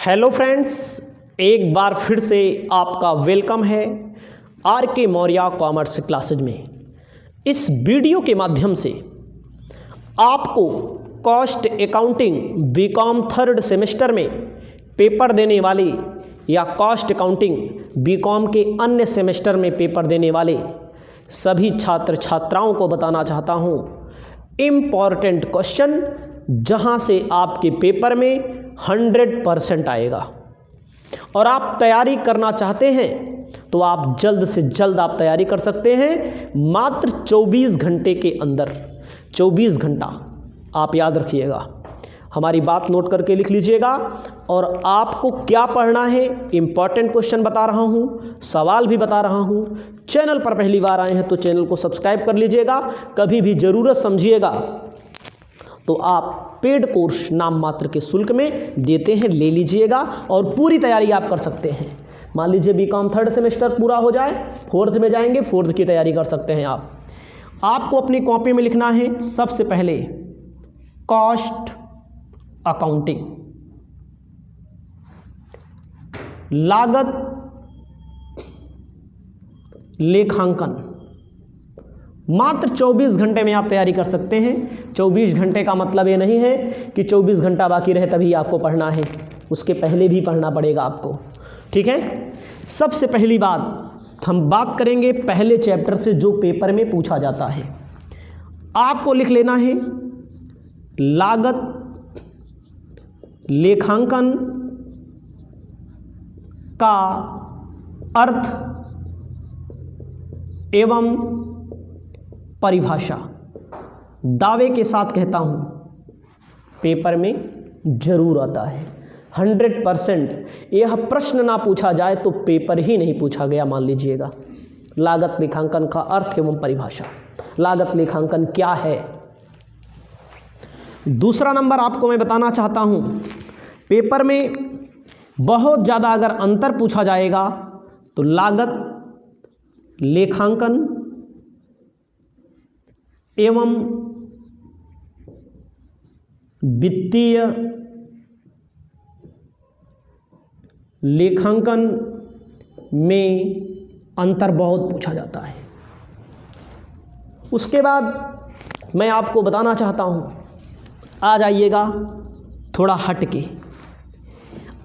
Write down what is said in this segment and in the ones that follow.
Hello friends, एक बार फिर से आपका वेलकम है आर के मौर्या कॉमर्स क्लासेज में। इस वीडियो के माध्यम से आपको cost accounting BCom third semester में पेपर देने वाले या कॉस्ट अकाउंटिंग बीकॉम के अन्य सेमेस्टर में पेपर देने वाले सभी छात्र छात्राओं को बताना चाहता हूँ इम्पॉर्टेंट क्वेश्चन जहाँ से आपके पेपर में 100% आएगा। और आप तैयारी करना चाहते हैं तो आप जल्द से जल्द आप तैयारी कर सकते हैं। मात्र 24 घंटे के अंदर, 24 घंटा आप याद रखिएगा, हमारी बात नोट करके लिख लीजिएगा। और आपको क्या पढ़ना है, इम्पॉर्टेंट क्वेश्चन बता रहा हूँ, सवाल भी बता रहा हूँ। चैनल पर पहली बार आए हैं तो चैनल को सब्सक्राइब कर लीजिएगा। कभी भी ज़रूरत समझिएगा तो आप पेड कोर्स नाम मात्र के शुल्क में देते हैं, ले लीजिएगा और पूरी तैयारी आप कर सकते हैं। मान लीजिए बीकॉम थर्ड सेमेस्टर पूरा हो जाए, फोर्थ में जाएंगे, फोर्थ की तैयारी कर सकते हैं आप। आपको अपनी कॉपी में लिखना है सबसे पहले कॉस्ट अकाउंटिंग, लागत लेखांकन। मात्र 24 घंटे में आप तैयारी कर सकते हैं। 24 घंटे का मतलब ये नहीं है कि 24 घंटा बाकी रहे तभी आपको पढ़ना है, उसके पहले भी पढ़ना पड़ेगा आपको, ठीक है। सबसे पहली बात हम बात करेंगे पहले चैप्टर से जो पेपर में पूछा जाता है। आपको लिख लेना है लागत लेखांकन का अर्थ एवं परिभाषा। दावे के साथ कहता हूं पेपर में जरूर आता है 100%। यह प्रश्न ना पूछा जाए तो पेपर ही नहीं पूछा गया, मान लीजिएगा। लागत लेखांकन का अर्थ एवं परिभाषा, लागत लेखांकन क्या है। दूसरा नंबर आपको मैं बताना चाहता हूं, पेपर में बहुत ज़्यादा अगर अंतर पूछा जाएगा तो लागत लेखांकन एवं वित्तीय लेखांकन में अंतर बहुत पूछा जाता है। उसके बाद मैं आपको बताना चाहता हूं, आ जाइएगा थोड़ा हट के,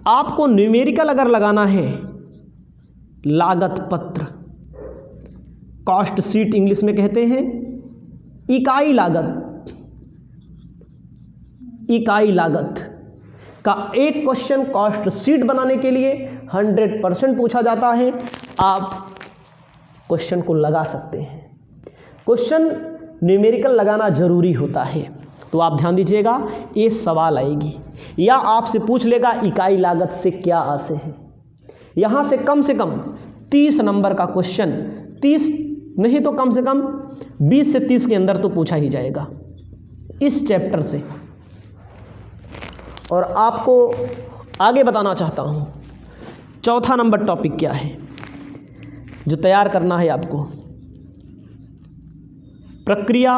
आपको न्यूमेरिकल अगर लगाना है, लागत पत्र, कॉस्ट शीट इंग्लिश में कहते हैं, इकाई लागत, इकाई लागत का एक क्वेश्चन कॉस्ट शीट बनाने के लिए 100% पूछा जाता है। आप क्वेश्चन को लगा सकते हैं। क्वेश्चन न्यूमेरिकल लगाना जरूरी होता है, तो आप ध्यान दीजिएगा, ये सवाल आएगी या आपसे पूछ लेगा इकाई लागत से क्या आशय है। यहाँ से कम 30 नंबर का क्वेश्चन, 30 नहीं तो कम से कम 20 से 30 के अंदर तो पूछा ही जाएगा इस चैप्टर से। और आपको आगे बताना चाहता हूँ चौथा नंबर टॉपिक क्या है जो तैयार करना है आपको, प्रक्रिया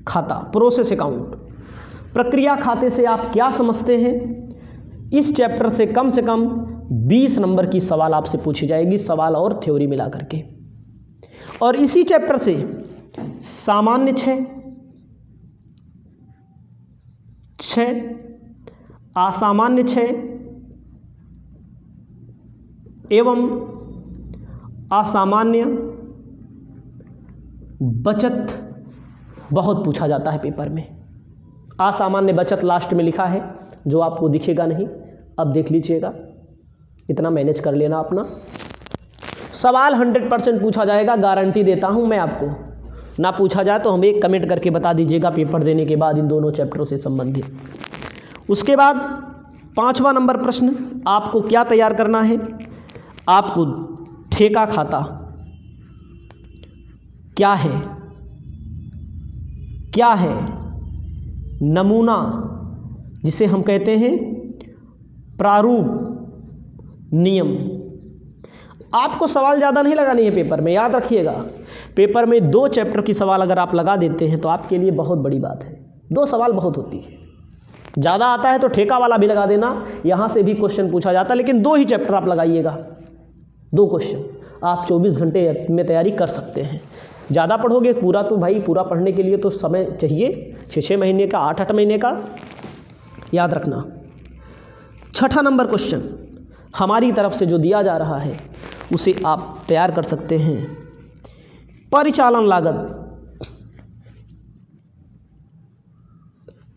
खाता, प्रोसेस अकाउंट। प्रक्रिया खाते से आप क्या समझते हैं। इस चैप्टर से कम 20 नंबर की सवाल आपसे पूछी जाएगी, सवाल और थ्योरी मिला करके। और इसी चैप्टर से सामान्य 6, असामान्य 6 एवं असामान्य बचत बहुत पूछा जाता है पेपर में। असामान्य बचत लास्ट में लिखा है, जो आपको दिखेगा नहीं, अब देख लीजिएगा, इतना मैनेज कर लेना अपना। सवाल 100% पूछा जाएगा, गारंटी देता हूं मैं आपको। ना पूछा जाए तो हमें एक कमेंट करके बता दीजिएगा पेपर देने के बाद इन दोनों चैप्टरों से संबंधित। उसके बाद 5वां नंबर प्रश्न, आपको क्या तैयार करना है। आपको ठेका खाता क्या है, क्या है, नमूना जिसे हम कहते हैं प्रारूप नियम। आपको सवाल ज़्यादा नहीं लगानी है पेपर में, याद रखिएगा। पेपर में 2 चैप्टर की सवाल अगर आप लगा देते हैं तो आपके लिए बहुत बड़ी बात है। 2 सवाल बहुत होती है। ज़्यादा आता है तो ठेका वाला भी लगा देना, यहाँ से भी क्वेश्चन पूछा जाता है, लेकिन 2 ही चैप्टर आप लगाइएगा, 2 क्वेश्चन आप 24 घंटे में तैयारी कर सकते हैं। ज़्यादा पढ़ोगे पूरा तो भाई पूरा पढ़ने के लिए तो समय चाहिए, 6-6 महीने का, 8-8 महीने का, याद रखना। 6ठा नंबर क्वेश्चन हमारी तरफ से जो दिया जा रहा है उसे आप तैयार कर सकते हैं। परिचालन लागत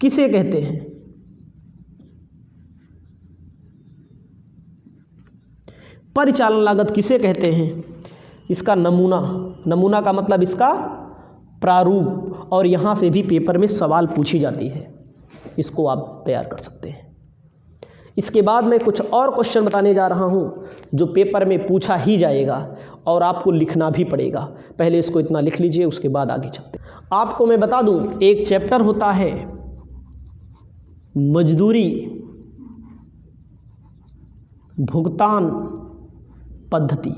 किसे कहते हैं? परिचालन लागत किसे कहते हैं? इसका नमूना का मतलब इसका प्रारूप, और यहाँ से भी पेपर में सवाल पूछी जाती है, इसको आप तैयार कर सकते हैं। इसके बाद मैं कुछ और क्वेश्चन बताने जा रहा हूँ जो पेपर में पूछा ही जाएगा और आपको लिखना भी पड़ेगा। पहले इसको इतना लिख लीजिए, उसके बाद आगे चलते हैं। आपको मैं बता दूँ, एक चैप्टर होता है मजदूरी भुगतान पद्धति,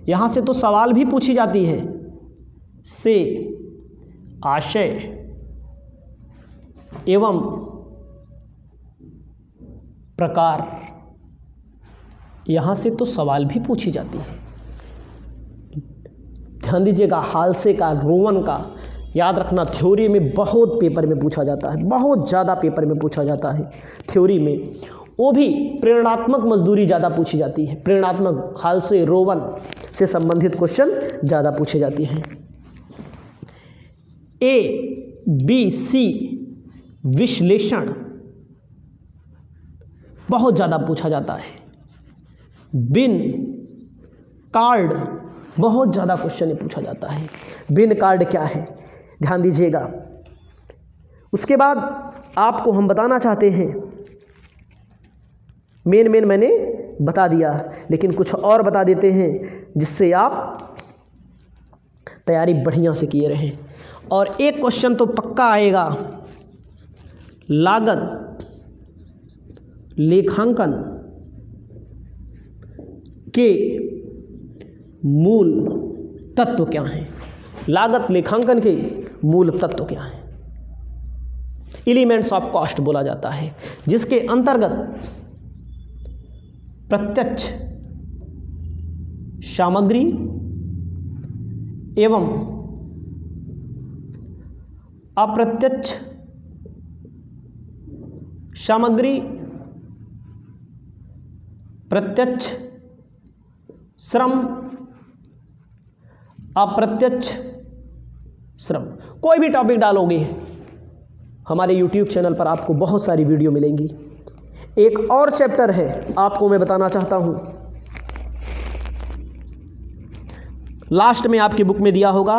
यहाँ से तो सवाल भी पूछी जाती है। से आशय एवं प्रकार, यहाँ से तो सवाल भी पूछी जाती है। ध्यान दीजिएगा, हाल से का, रोमन का, याद रखना थ्योरी में बहुत पेपर में पूछा जाता है, बहुत ज़्यादा पेपर में पूछा जाता है थ्योरी में। वो भी प्रेरणात्मक मजदूरी ज़्यादा पूछी जाती है, प्रेरणात्मक हाल से रोमन से संबंधित क्वेश्चन ज़्यादा पूछे जाते हैं। ABC विश्लेषण बहुत ज़्यादा पूछा जाता है। बिन कार्ड बहुत ज़्यादा क्वेश्चन पूछा जाता है। बिन कार्ड क्या है, ध्यान दीजिएगा। उसके बाद आपको हम बताना चाहते हैं, मेन मैंने बता दिया, लेकिन कुछ और बता देते हैं जिससे आप तैयारी बढ़िया से किए रहें। और एक क्वेश्चन तो पक्का आएगा, लागत लेखांकन के मूल तत्व क्या हैं? लागत लेखांकन के मूल तत्व क्या हैं? एलिमेंट्स ऑफ कॉस्ट बोला जाता है, जिसके अंतर्गत प्रत्यक्ष सामग्री एवं अप्रत्यक्ष सामग्री, प्रत्यक्ष श्रम, अप्रत्यक्ष श्रम, कोई भी टॉपिक डालोगे हमारे YouTube चैनल पर आपको बहुत सारी वीडियो मिलेंगी। एक और चैप्टर है, आपको मैं बताना चाहता हूं, लास्ट में आपकी बुक में दिया होगा,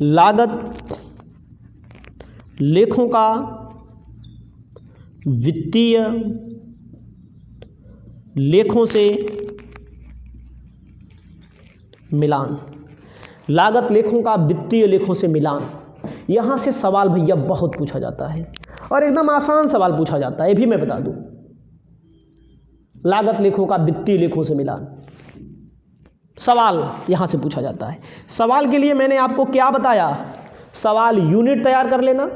लागत लेखों का वित्तीय लेखों से मिलान। लागत लेखों का वित्तीय लेखों से मिलान, यहाँ से सवाल भैया बहुत पूछा जाता है और एकदम आसान सवाल पूछा जाता है, ये भी मैं बता दूं। लागत लेखों का वित्तीय लेखों से मिलान, सवाल यहाँ से पूछा जाता है। सवाल के लिए मैंने आपको क्या बताया, सवाल यूनिट तैयार कर लेना,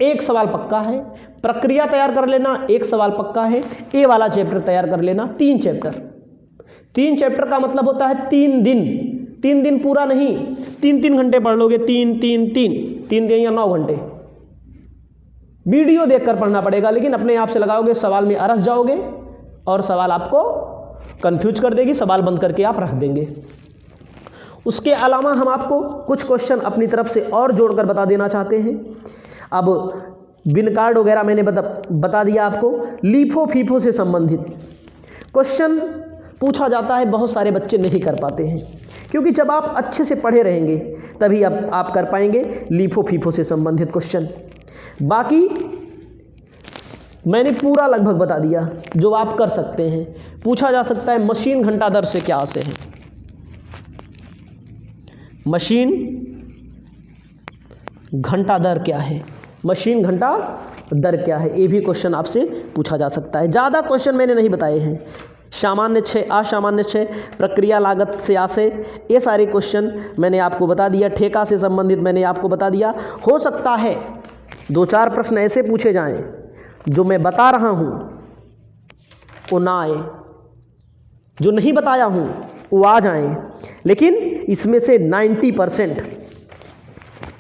एक सवाल पक्का है। प्रक्रिया तैयार कर लेना, एक सवाल पक्का है। ए वाला चैप्टर तैयार कर लेना, 3 चैप्टर। 3 चैप्टर का मतलब होता है 3 दिन। 3 दिन पूरा नहीं, 3-3 घंटे पढ़ लोगे, 3 दिन या 9 घंटे। वीडियो देखकर पढ़ना पड़ेगा, लेकिन अपने आप से लगाओगे, सवाल में अरस जाओगे और सवाल आपको कंफ्यूज कर देगी, सवाल बंद करके आप रख देंगे। उसके अलावा हम आपको कुछ क्वेश्चन अपनी तरफ से और जोड़कर बता देना चाहते हैं। अब बिन कार्ड वगैरह मैंने बता दिया आपको। लीफो फीफो से संबंधित क्वेश्चन पूछा जाता है, बहुत सारे बच्चे नहीं कर पाते हैं, क्योंकि जब आप अच्छे से पढ़े रहेंगे तभी आप कर पाएंगे लीफो फीफो से संबंधित क्वेश्चन। बाकी मैंने पूरा लगभग बता दिया जो आप कर सकते हैं। पूछा जा सकता है मशीन घंटा दर से क्या से है, मशीन घंटा दर क्या है, मशीन घंटा दर क्या है, ये भी क्वेश्चन आपसे पूछा जा सकता है। ज़्यादा क्वेश्चन मैंने नहीं बताए हैं। सामान्य क्षय, असामान्य क्षय, प्रक्रिया लागत से आशय, ये सारे क्वेश्चन मैंने आपको बता दिया। ठेका से संबंधित मैंने आपको बता दिया। हो सकता है 2-4 प्रश्न ऐसे पूछे जाएं जो मैं बता रहा हूँ वो ना आए, जो नहीं बताया हूँ वो आ जाएं, लेकिन इसमें से 90%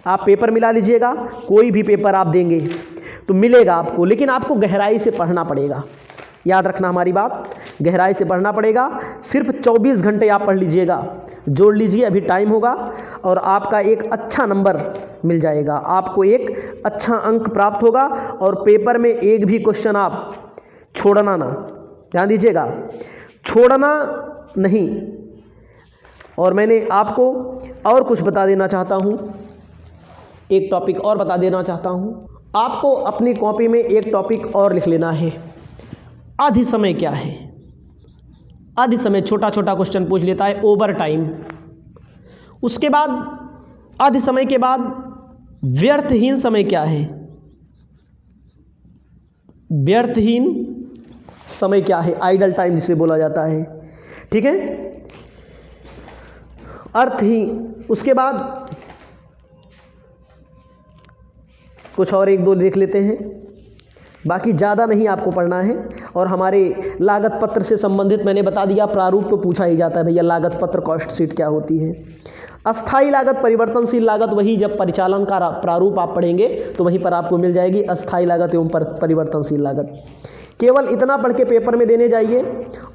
आप पेपर मिला लीजिएगा। कोई भी पेपर आप देंगे तो मिलेगा आपको, लेकिन आपको गहराई से पढ़ना पड़ेगा। याद रखना हमारी बात, गहराई से पढ़ना पड़ेगा। सिर्फ 24 घंटे आप पढ़ लीजिएगा, जोड़ लीजिए, अभी टाइम होगा और आपका एक अच्छा नंबर मिल जाएगा, आपको एक अच्छा अंक प्राप्त होगा। और पेपर में एक भी क्वेश्चन आप छोड़ना ना, ध्यान दीजिएगा, छोड़ना नहीं। और मैंने आपको और कुछ बता देना चाहता हूँ, एक टॉपिक और बता देना चाहता हूँ। आपको अपनी कॉपी में एक टॉपिक और लिख लेना है, आधी समय क्या है। आधी समय छोटा छोटा क्वेश्चन पूछ लेता है, ओवर टाइम। उसके बाद आधी समय के बाद व्यर्थहीन समय क्या है, व्यर्थहीन समय क्या है, आइडल टाइम जिसे बोला जाता है, ठीक है। अर्थहीन, उसके बाद कुछ और एक दो देख लेते हैं, बाकी ज़्यादा नहीं आपको पढ़ना है। और हमारे लागत पत्र से संबंधित मैंने बता दिया, प्रारूप तो पूछा ही जाता है भैया, लागत पत्र कॉस्ट शीट क्या होती है। अस्थाई लागत, परिवर्तनशील लागत, वही जब परिचालन का प्रारूप आप पढ़ेंगे तो वहीं पर आपको मिल जाएगी अस्थाई लागत एवं परिवर्तनशील लागत। केवल इतना पढ़ के पेपर में देने जाइए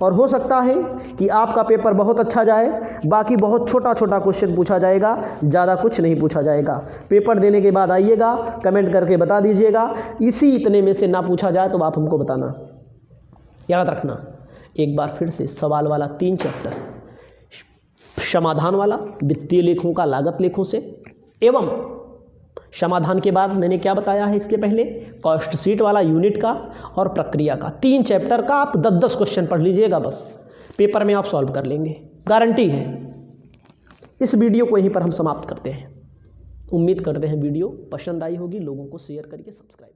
और हो सकता है कि आपका पेपर बहुत अच्छा जाए। बाकी बहुत छोटा छोटा क्वेश्चन पूछा जाएगा, ज़्यादा कुछ नहीं पूछा जाएगा। पेपर देने के बाद आइएगा, कमेंट करके बता दीजिएगा, इसी इतने में से ना पूछा जाए तो आप हमको बताना। याद रखना, एक बार फिर से सवाल वाला 3 चैप्टर, समाधान वाला वित्तीय लेखों का लागत लेखों से, एवं समाधान के बाद मैंने क्या बताया है इसके पहले, कॉस्ट शीट वाला यूनिट का और प्रक्रिया का। 3 चैप्टर का आप 10-10 क्वेश्चन पढ़ लीजिएगा, बस पेपर में आप सॉल्व कर लेंगे, गारंटी है। इस वीडियो को यहीं पर हम समाप्त करते हैं। उम्मीद करते हैं वीडियो पसंद आई होगी, लोगों को शेयर करके सब्सक्राइब